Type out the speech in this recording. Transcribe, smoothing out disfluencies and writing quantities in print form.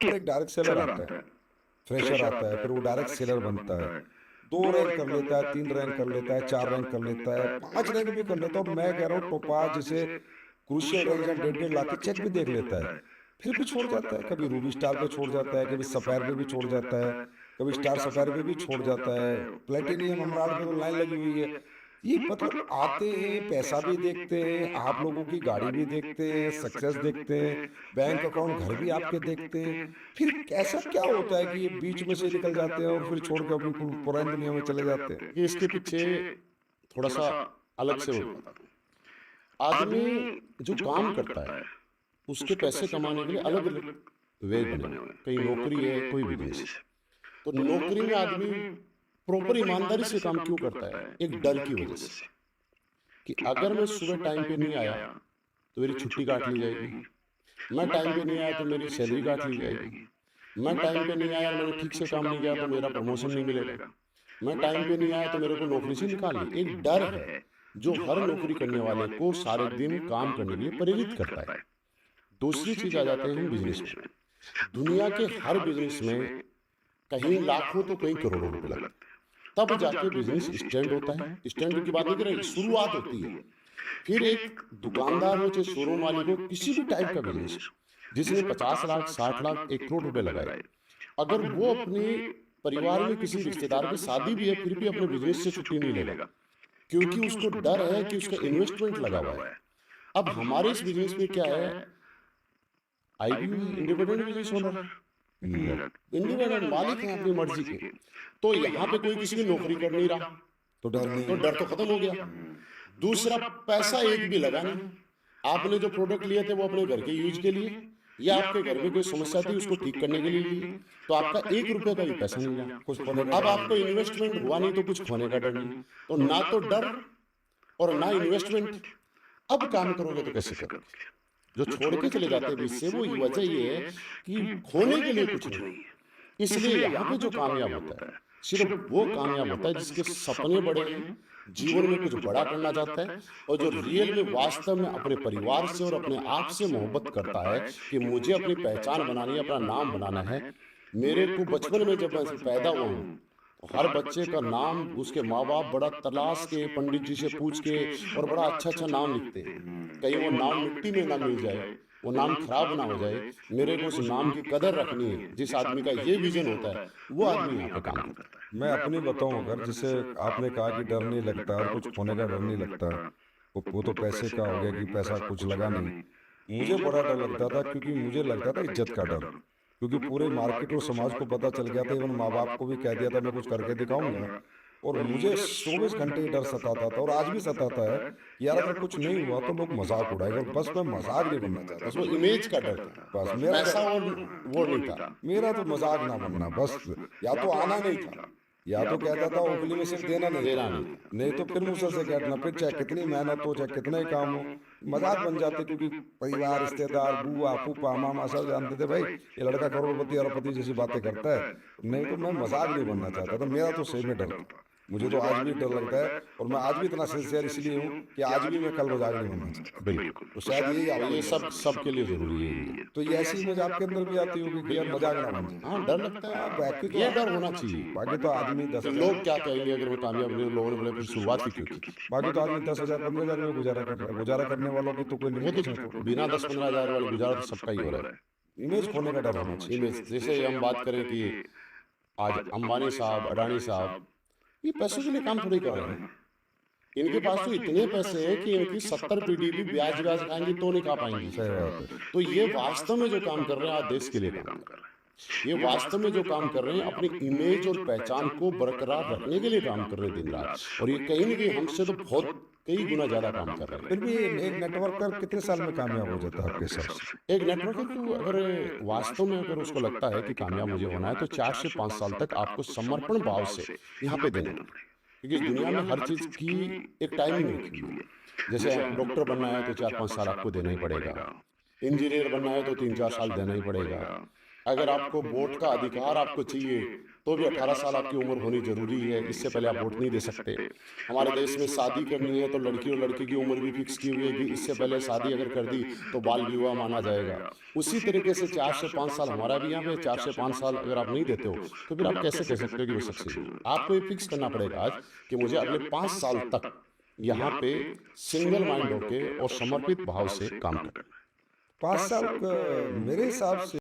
और एक direct seller आता है, फ्रेशर आता है, फिर वो डायरेक्ट सेलर बनता है, 2 रैंक कर लेता है, 3 रैंक कर लेता है, 4 रैंक कर लेता है, 5 रैंक भी कर लेता है। और मैं कह रहा हूँ टोपाज जैसे क्रूशियल रैंक जहाँ 1.5-1.5 लाख के चेक भी देख लेता है, फिर भी छोड़ जाता है। कभी रूबी स्टार पे छोड़ जाता है, कभी सफायर पे भी छोड़ जाता है, कभी स्टार सफायर पे भी छोड़ जाता है, प्लेटिनियम एमराल्ड पे तो लाइन लगी हुई है। ये मतलब आते हैं, पैसा भी देखते हैं, आप लोगों की गाड़ी भी देखते हैं, सक्सेस देखते हैं, बैंक अकाउंट घर भी आपके देखते हैं, फिर ऐसा क्या होता है कि ये बीच में से निकल जाते हैं और फिर छोड़ के अपनी पुरानी दुनिया में चले जाते हैं? कि इसके पीछे थोड़ा सा अलग से मैं बताता हूँ। आदमी जो काम करता है उसके पैसे कमाने के लिए अलग अलग वे बने हुए हैं। कहीं नौकरी है, कोई बिजनेस है। तो नौकरी में आदमी प्रॉपर ईमानदारी से काम क्यों करता है? एक डर की वजह से कि अगर मैं सुबह टाइम पे नहीं आया तो मेरी छुट्टी काट ली जाएगी, मैं टाइम पे नहीं आया तो मेरी सैलरी काट ली जाएगी, मैं टाइम पे नहीं आया, मैंने ठीक से काम नहीं किया तो मेरा प्रमोशन नहीं मिलेगा, मैं टाइम पे नहीं आया तो मेरे को नौकरी से निकाल ली। एक डर है जो हर नौकरी करने वाले को सारे दिन काम करने के लिए प्रेरित करता है। दूसरी चीज आ जाते हैं हम बिजनेस में। दुनिया के हर बिजनेस में कहीं लाखों तो कहीं करोड़ों रुपए लगते हैं, तब जाके बिजनेस स्टैंड होता है। स्टैंड की बात नहीं कर रही, शुरुआत होती है। फिर एक दुकानदार हो चाहे शोरूम मालिक हो, किसी भी टाइप का बिजनेस जिसने 50 लाख 60 लाख 1 करोड़ रुपए लगाए, अगर वो अपने परिवार में किसी रिश्तेदार की शादी भी है फिर भी अपने बिजनेस से छुट्टी नहीं लेगा, क्योंकि उसको डर है कि उसका इन्वेस्टमेंट लगा हुआ है। अब हमारे इस बिजनेस में क्या है, IB independent business owner, independent मालिक है अपनी मर्जी के। तो यहाँ पे कोई किसी की नौकरी कर नहीं रहा, तो डर नहीं तो डर तो खत्म हो गया। दूसरा, पैसा एक भी लगा नहीं। आपने जो प्रोडक्ट लिए थे वो अपने घर के यूज के लिए या आपके घर में कोई समस्या थी उसको ठीक करने के लिए लिए, तो आपका 1 रुपए का भी पैसा नहीं लगा। कुछ खोने का अब डर आपको इन्वेस्टमेंट हुआ नहीं तो कुछ खोने का डर नहीं। तो ना तो डर और ना इन्वेस्टमेंट। अब काम करोगे तो कैसे करोगे? जो छोड़ के चले जाते हैं बीच से, वो वजह ये है कि खोने के लिए कुछ नहीं है। इसलिए यहाँ पे जो कामयाब होता है सिर्फ वो कामयाब होता है जिसके सपने बड़े हैं, जीवन में कुछ बड़ा करना चाहता है, और जो रियल में वास्तव में अपने परिवार से और अपने आप से मोहब्बत करता है कि मुझे अपनी पहचान बनानी है, अपना नाम बनाना है। मेरे को बचपन में जब मैं पैदा हुआ हूँ तो हर बच्चे का नाम उसके माँ बाप बड़ा तलाश के, पंडित जी से पूछ के और बड़ा अच्छा अच्छा नाम लिखते हैं। कहीं वो नाम मिट्टी में ना मिल जाए, वो नाम खराब ना हो जाए। मेरे को उस नाम की कदर रखनी है। जिस आदमी का ये विजन होता है वो आदमी यहाँ पे काम करता है। मैं अपनी बताऊं, अगर जैसे आपने कहा कि डर नहीं लगता और कुछ खोने का डर नहीं लगता, वो तो पैसे का हो गया कि पैसा कुछ लगा नहीं। मुझे बड़ा डर लगता था, क्योंकि मुझे लगता था इज्जत का डर, क्योंकि पूरे मार्केट और समाज को पता चल गया था, इवन माँ बाप को भी कह दिया था मैं कुछ करके दिखाऊंगा। और मुझे 24 घंटे डर सताता था, और आज भी सताता है कि यार अगर कुछ नहीं हुआ तो लोग मजाक उड़ाएंगे, और बस मैं मजाक नहीं बनना चाहता। बस वो इमेज का डर था, बस मेरा पैसा और वो नहीं था। मेरा तो मजाक ना बनना बस, या तो आना नहीं था, या तो कहता था ओपली में सिर्फ देना नहीं देना था, नहीं था। नहीं तो फिर मुझसे से कहना, फिर चाहे कितनी मेहनत हो, चाहे कितना ही काम हो, मजाक बन जाते। क्योंकि परिवार, रिश्तेदार, बुआ फूफा मामा सब जानते थे भाई ये लड़का करोड़पति अरबपति जैसी बातें करता है। नहीं तो मैं मजाक नहीं बनना चाहता था, मेरा तो सही में डर था। मुझे तो आज भी डर लगता है, और मैं आज भी इतना सिंसियर इसलिए हूँ कि आज भी मैं कल मजाक नहीं बनना चाहता। बिल्कुल, तो शायद यही और आप, ये सब सबके लिए जरूरी है ये। तो ये ऐसी इमेज आपके अंदर भी आती होगी कि यार मजाक ना बन जाए। हाँ, डर लगता हाँ, है, बाकी तो ये डर होना चाहिए। बाकी तो आदमी दस तो हजार लोग क्या कहेंगे अगर मैं कामयाब नहीं, लोगों ने बोले फिर शुरुआत ही क्यों की थी? बाकी तो आदमी 10,000 15,000 में गुजारा कर रहा है। गुजारा करने वालों की तो कोई वो लिमिट तो नहीं। बिना 10-15 हजार वाले गुजारा तो सबका ही हो रहा है। इमेज खोने का डर होना चाहिए। इमेज, जैसे हम बात करें कि आज अंबानी साहब, अडानी साहब, ये पैसों के लिए काम थोड़ी कर रहे हैं। इनके पास तो इतने पैसे हैं कि इनकी 70 पीढ़ी भी ब्याज ब्याज खाएंगी तो नहीं खा पाएंगी। सही बात है। तो ये वास्तव में जो काम कर रहे हैं आज देश के लिए काम कर रहे हैं। ये वास्तव में जो काम कर रहे हैं अपनी इमेज और पहचान को बरकरार रखने के लिए काम कर रहे हैं दिन रात। और ये कहीं ना कहीं हमसे तो बहुत कई गुना ज्यादा काम कर रहे हैं। फिर भी एक नेटवर्कर कितने साल में कामयाब हो जाता है आपके हिसाब से? एक नेटवर्कर को अगर वास्तव में अगर उसको लगता है कि कामयाब मुझे होना है तो 4 से 5 साल तक आपको समर्पण भाव से यहाँ पे देना पड़ेगा। क्योंकि इस दुनिया में हर चीज की एक टाइमिंग रखी हुई है। जैसे डॉक्टर बनना है तो 4-5 साल आपको देना ही पड़ेगा, इंजीनियर बनना है तो 3-4 साल देना ही पड़ेगा, अगर आपको वोट का अधिकार आपको चाहिए तो भी 18 साल आपकी उम्र होनी जरूरी है, इससे पहले आप वोट नहीं दे सकते। हमारे देश में शादी करनी है तो लड़की और लड़के की उम्र भी फिक्स की हुई है कि इससे पहले शादी अगर कर दी तो बाल विवाह माना जाएगा। उसी तरीके से 4 से 5 साल हमारा भी यहाँ पे 4 से 5 साल अगर आप नहीं देते हो तो फिर आप कैसे कह सकते हो कि वो सक्सेसफुल? आपको ये फिक्स करना पड़ेगा आज कि मुझे अगले 5 साल तक यहाँ पे सिंगल माइंड होके और समर्पित भाव से काम करना। 5 साल मेरे हिसाब से